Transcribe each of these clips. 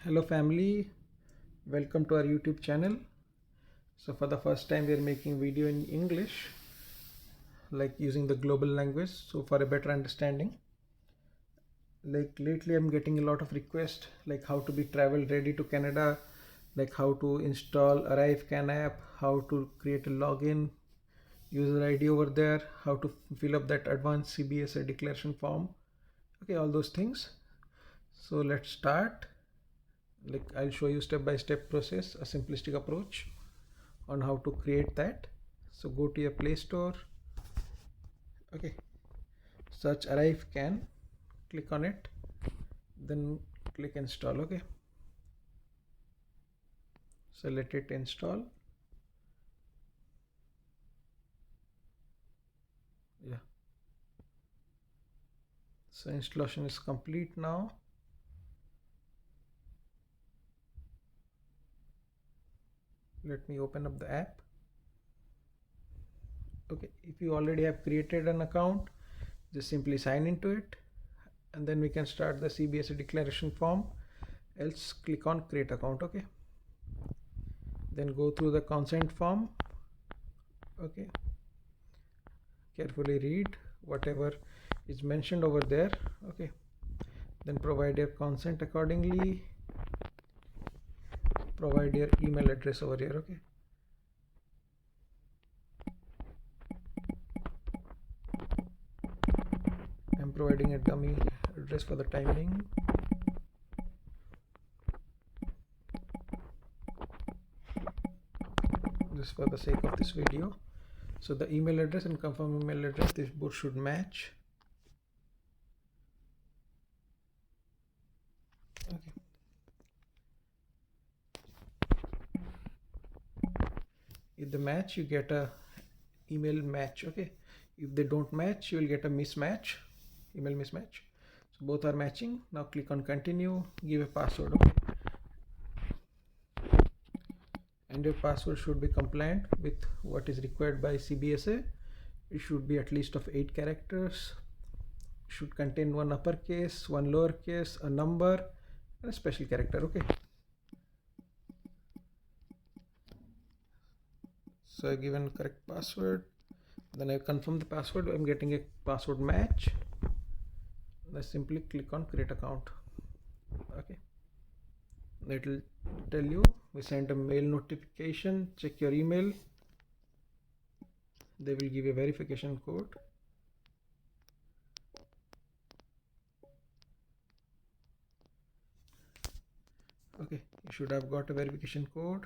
Hello family, welcome to our YouTube channel. So for the first time we are making video in English, like using the global language, so for a better understanding. Like lately I'm getting a lot of requests like how to be travel ready to Canada, like how to install ArriveCAN app, how to create a login, user ID over there, how to fill up that Advance CBSA Declaration Form. Okay, all those things. So let's start. Like I'll show you step by step process, a simplistic approach on how to create that. So go to your Play Store. Okay, search ArriveCAN, click on it, then click install. Okay, so let it install. Yeah, so installation is complete now. Let me open up the app. Okay, if you already have created an account, just simply sign into it, and then we can start the CBSA declaration form. Else click on create account. Okay, then go through the consent form. Okay, carefully read whatever is mentioned over there. Okay, then provide your consent accordingly, provide your email address over here. Okay, I'm providing a dummy address for the time being. Just for the sake of this video. So the email address and confirm email address, this both should match. Okay, if they match, you get a email match. Okay, if they don't match, you will get a mismatch, email mismatch. So both are matching. Now click on continue, give a password. Okay, and your password should be compliant with what is required by CBSA. It should be at least of 8 characters, should contain one uppercase, one lowercase, a number, and a special character. Okay, so I've given correct password, then I confirm the password. I'm getting a password match. I simply click on create account. Okay, it will tell you we sent a mail notification, check your email. They will give a verification code. Okay, you should have got a verification code.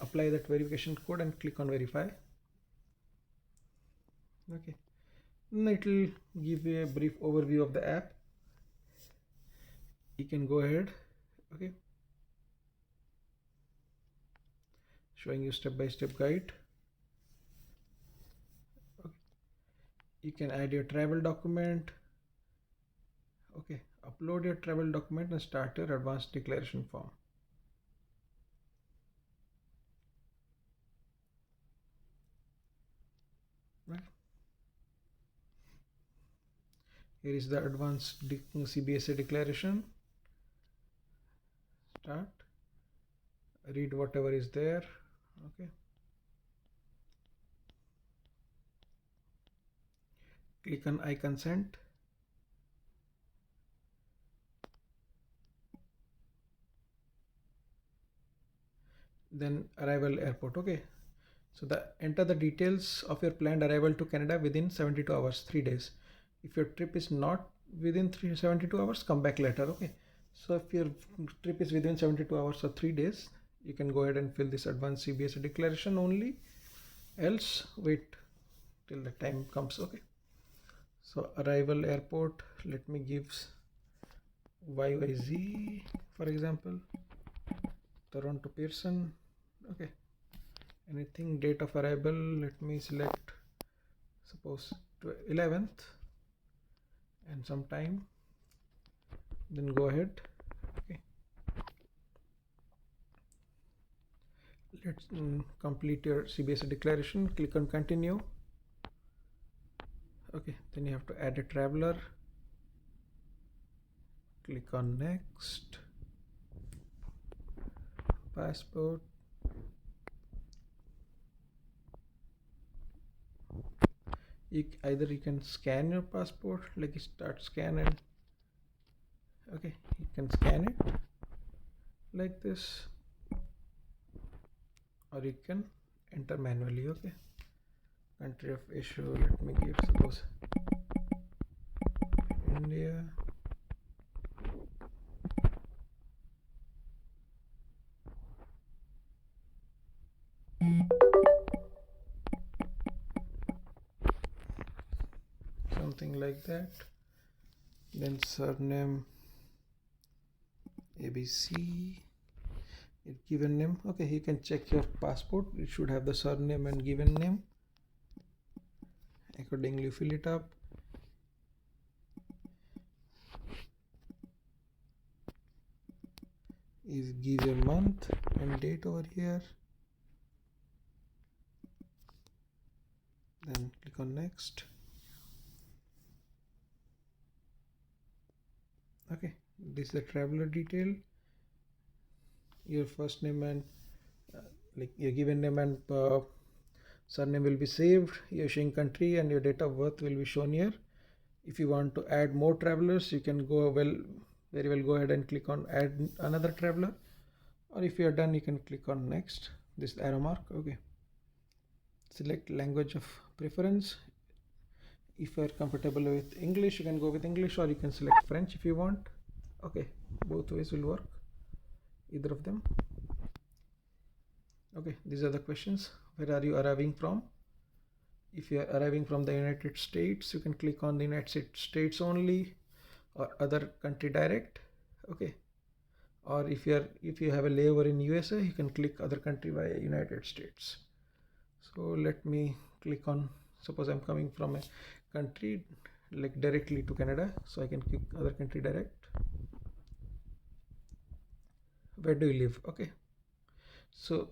Apply that verification code and click on verify. Okay, and it will give you a brief overview of the app. You can go ahead. Okay, showing you step-by-step guide. Okay, you can add your travel document. Okay, upload your travel document and start your advanced declaration form. Right, here is the advanced CBSA declaration. Start, read whatever is there. Okay, click on I consent. Then arrival airport. Okay, so enter the details of your planned arrival to Canada within 72 hours, 3 days. If your trip is not within 72 hours, come back later. Okay, so if your trip is within 72 hours or 3 days, you can go ahead and fill this advanced CBSA declaration only. Else wait till the time comes. Okay, so arrival airport, let me give YYZ for example, Toronto Pearson. Okay, anything, date of arrival, let me select suppose 11th and some time, then go ahead. Okay, let's complete your CBSA declaration, click on continue. Okay, then you have to add a traveler. Click on next. Passport. Either you can scan your passport, like you start scan and okay, you can scan it like this, or you can enter manually. Okay, country of issue, let me give suppose India. Something like that. Then surname ABC, your given name. Okay, you can check your passport, it should have the surname and given name. Accordingly fill it up. Is give a month and date over here, then click on next. Okay, this is the traveler detail. Your first name and like your given name and surname will be saved, your showing country and your date of birth will be shown here. If you want to add more travelers, you can very well go ahead and click on add another traveler, or if you are done, you can click on next, this arrow mark. Okay, select language of preference. If you are comfortable with English, you can go with English, or you can select French if you want. Okay, both ways will work, either of them. Okay, these are the questions. Where are you arriving from? If you are arriving from the United States, you can click on the United States only, or other country direct. Okay, or if you have a layover in USA, you can click other country via United States. So let me click on, suppose I'm coming from a country like directly to Canada, so I can click other country direct. Where do you live? Okay, so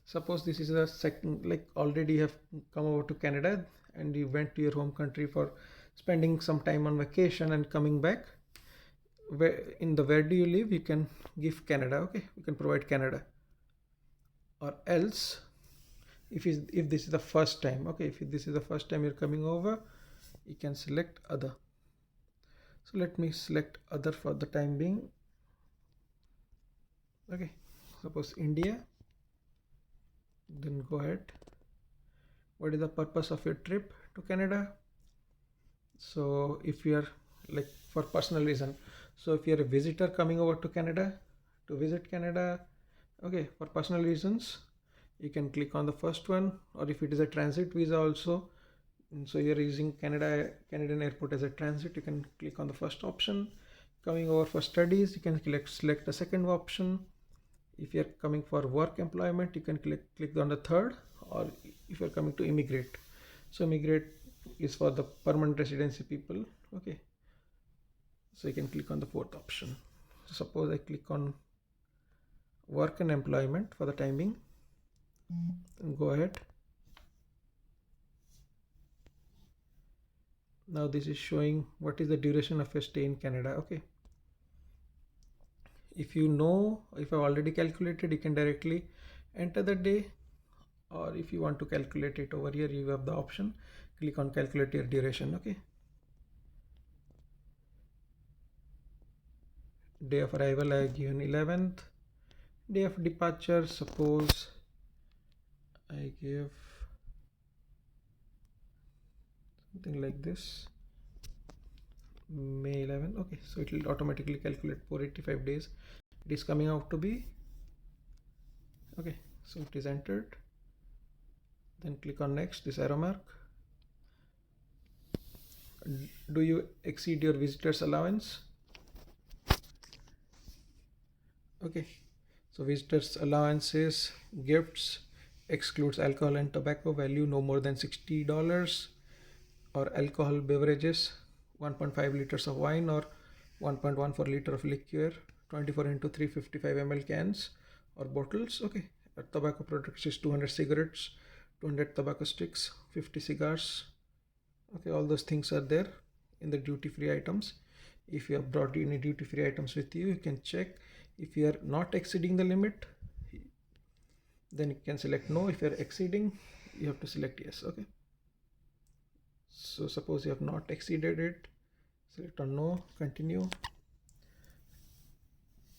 suppose this is the second, like already you have come over to Canada and you went to your home country for spending some time on vacation and coming back. Where do you live, you can give Canada. Okay, you can provide Canada. Or else, if this is the first time, okay, if this is the first time you're coming over, you can select other. So let me select other for the time being. Okay, suppose India. Then go ahead. What is the purpose of your trip to Canada? So if you are like for personal reason, so if you are a visitor coming over to Canada to visit Canada, okay, for personal reasons, you can click on the first one. Or if it is a transit visa also, so you're using Canadian airport as a transit, you can click on the first option. Coming over for studies, you can select the second option. If you're coming for work employment, you can click on the third. Or if you're coming to immigrate, so immigrate is for the permanent residency people. Okay, so you can click on the fourth option. So suppose I click on work and employment for the time being, and go ahead. Now this is showing what is the duration of your stay in Canada. Okay, if you know, if I've already calculated, you can directly enter the day, or if you want to calculate it over here, you have the option, click on calculate your duration. Okay, day of arrival I given 11th, day of departure suppose I give something like this, May 11. Okay, so it will automatically calculate 485 days it is coming out to be. Okay, so it is entered. Then click on next, this arrow mark. Do you exceed your visitors allowance? Okay, so visitors allowances, gifts, excludes alcohol and tobacco, value no more than $60, or alcohol beverages 1.5 liters of wine or 1.14 liter of liquor, 24 into 355 ml cans or bottles. Okay, tobacco products is 200 cigarettes, 200 tobacco sticks, 50 cigars. Okay, all those things are there in the duty-free items. If you have brought any duty-free items with you, you can check. If you are not exceeding the limit, then you can select no. If you are exceeding, you have to select yes. Okay, so suppose you have not exceeded it, select on no, continue.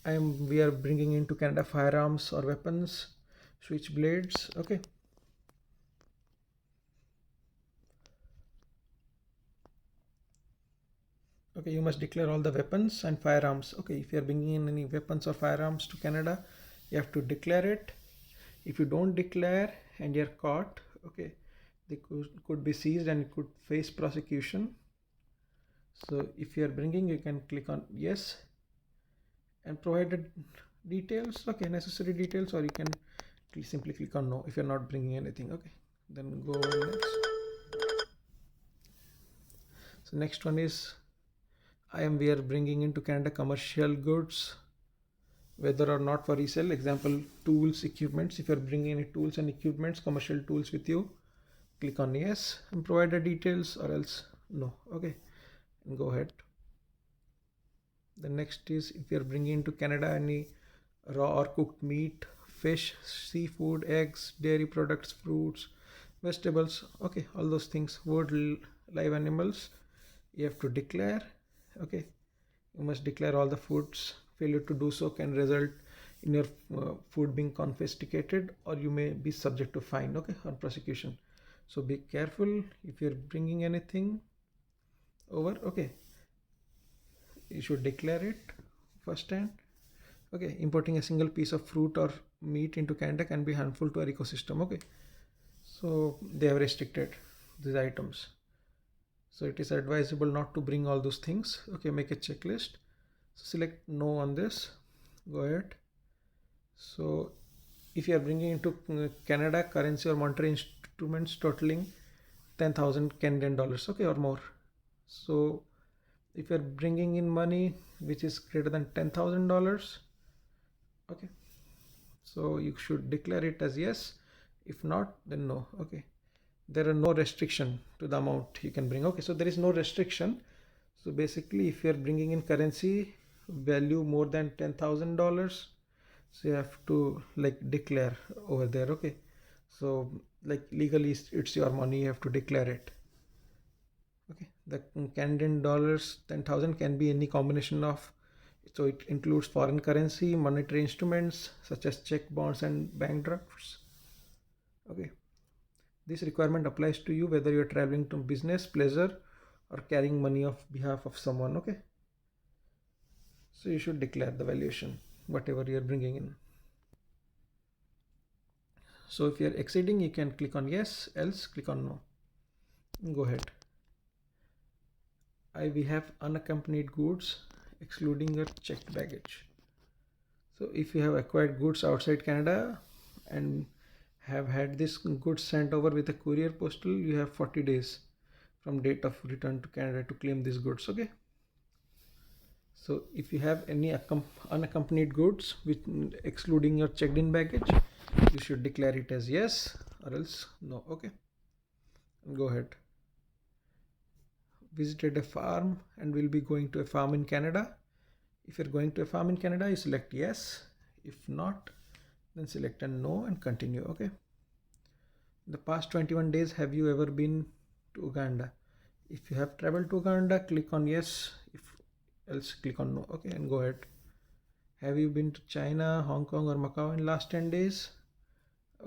We are bringing into Canada firearms or weapons, switchblades. Okay, okay, you must declare all the weapons and firearms. Okay, if you are bringing in any weapons or firearms to Canada, you have to declare it. If you don't declare and you're caught, okay, they could be seized and could face prosecution. So if you are bringing, you can click on yes and provided details, okay, necessary details, or you can simply click on no if you're not bringing anything. Okay, then go over next. So next one is we are bringing into Canada commercial goods, whether or not for resale. Example, tools, equipments. If you're bringing any tools and equipments, commercial tools with you, click on yes and provide the details, or else no. Okay, and go ahead. The next is if you're bringing into Canada any raw or cooked meat, fish, seafood, eggs, dairy products, fruits, vegetables. Okay, all those things. Live animals, you have to declare. Okay, you must declare all the foods. Failure to do so can result in your food being confiscated, or you may be subject to fine, okay, or prosecution. So be careful if you're bringing anything over. Okay, you should declare it first hand. Okay, importing a single piece of fruit or meat into Canada can be harmful to our ecosystem. Okay, so they have restricted these items, so it is advisable not to bring all those things. Okay, make a checklist. So select no on this, go ahead. So if you are bringing into Canada currency or monetary instruments totaling 10,000 Canadian dollars, okay, or more. So if you are bringing in money which is greater than $10,000, okay, so you should declare it as yes. If not, then no. Okay, there are no restriction to the amount you can bring. Okay, so there is no restriction. So basically, if you are bringing in currency value more than $10,000, so you have to like declare over there. Okay, so like legally it's your money, you have to declare it. Okay, the Canadian dollars 10,000 can be any combination of, so it includes foreign currency, monetary instruments such as check, bonds, and bank drafts. Okay, this requirement applies to you whether you're traveling to business, pleasure, or carrying money on behalf of someone. Okay, so you should declare the valuation, whatever you're bringing in. So if you're exceeding, you can click on yes, else click on no. Go ahead. We have unaccompanied goods excluding your checked baggage. So if you have acquired goods outside Canada and have had this goods sent over with a courier postal, you have 40 days from date of return to Canada to claim these goods. Okay, so if you have any unaccompanied goods with excluding your checked in baggage, you should declare it as yes or else no. Okay, go ahead. Visited a farm and will be going to a farm in Canada. If you're going to a farm in Canada, you select yes. If not, then select a no and continue. Okay, the past 21 days, have you ever been to Uganda? If you have traveled to Uganda, click on yes. If else, click on no. Okay, and go ahead. Have you been to China, Hong Kong, or Macau in last 10 days?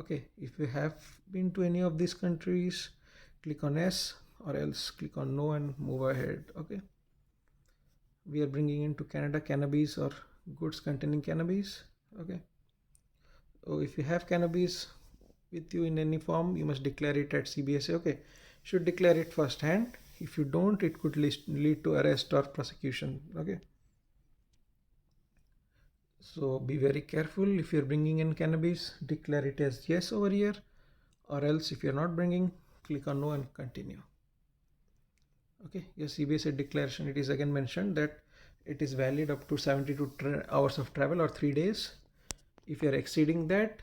Okay, if you have been to any of these countries, click on yes, or else click on no and move ahead. Okay, we are bringing into Canada cannabis or goods containing cannabis. Okay, so if you have cannabis with you in any form, you must declare it at CBSA. Okay, should declare it first hand. If you don't, it could lead to arrest or prosecution. Okay, so be very careful. If you're bringing in cannabis, declare it as yes over here, or else if you're not bringing, click on no and continue. Okay, your CBSA declaration, it is again mentioned that it is valid up to 72 hours of travel or 3 days. If you are exceeding that,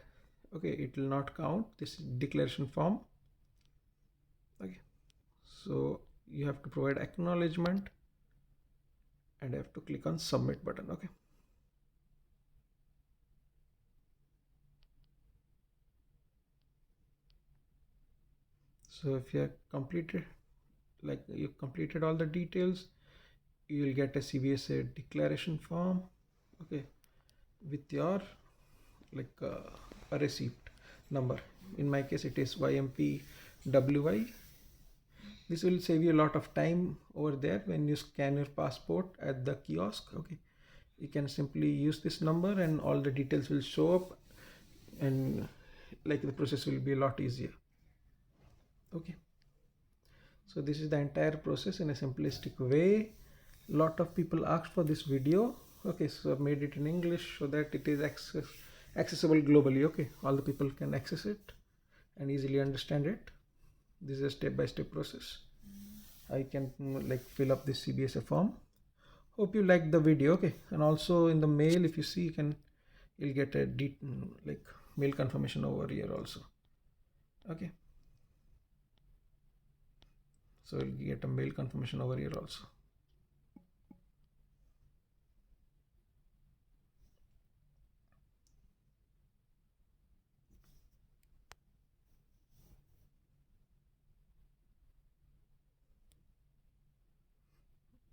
okay, it will not count this declaration form. Okay, so you have to provide acknowledgement and I have to click on submit button. Okay. So if you have completed, like you completed all the details, you will get a CBSA declaration form, okay, with your a receipt number. In my case, it is YMPWY. This will save you a lot of time over there when you scan your passport at the kiosk. Okay, you can simply use this number and all the details will show up, and like the process will be a lot easier. Okay, so this is the entire process in a simplistic way. Lot of people asked for this video. Okay, so I've made it in English so that it is accessible globally. Okay, all the people can access it and easily understand it. This is a step-by-step process. I can like fill up this CBSA form. Hope you liked the video. Okay, and also in the mail, if you see, you'll get a like mail confirmation over here also. Okay, so you'll get a mail confirmation over here also.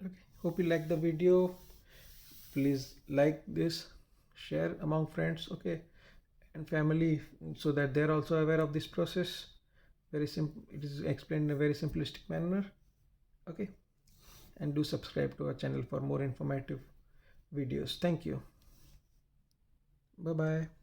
Okay, hope you like the video. Please like this, share among friends, okay, and family, so that they're also aware of this process. Very simple, it is explained in a very simplistic manner. Okay, and do subscribe to our channel for more informative videos. Thank you. Bye bye.